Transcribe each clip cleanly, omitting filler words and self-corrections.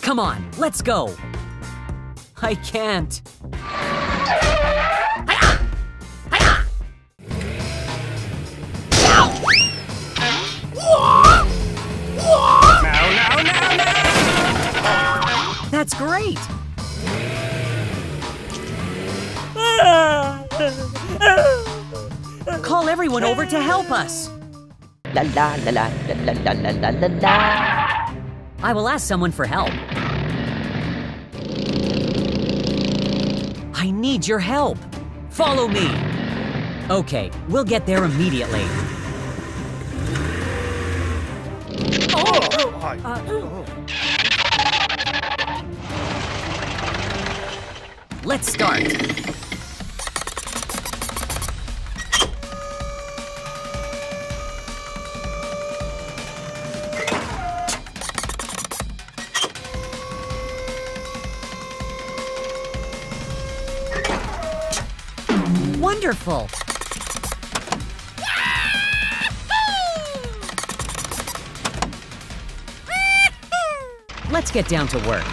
Come on, let's go. I can't. That's great. Call everyone over to help us. La la la la la la la la la la. I will ask someone for help. I need your help. Follow me. Okay, we'll get there immediately. Let's start. Wonderful. Let's get down to work.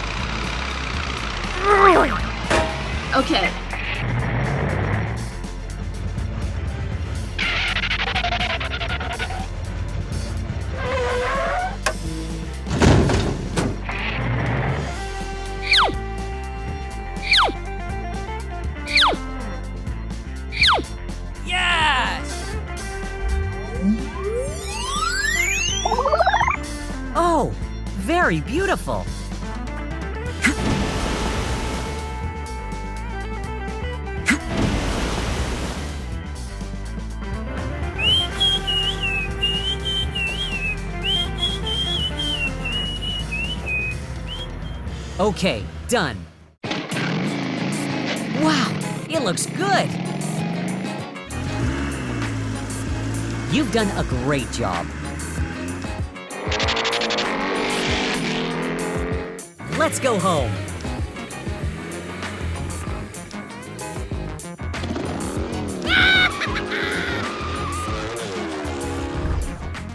Okay. Yes! Oh, very beautiful. Okay, done. Wow, it looks good. You've done a great job. Let's go home.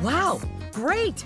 Wow, great!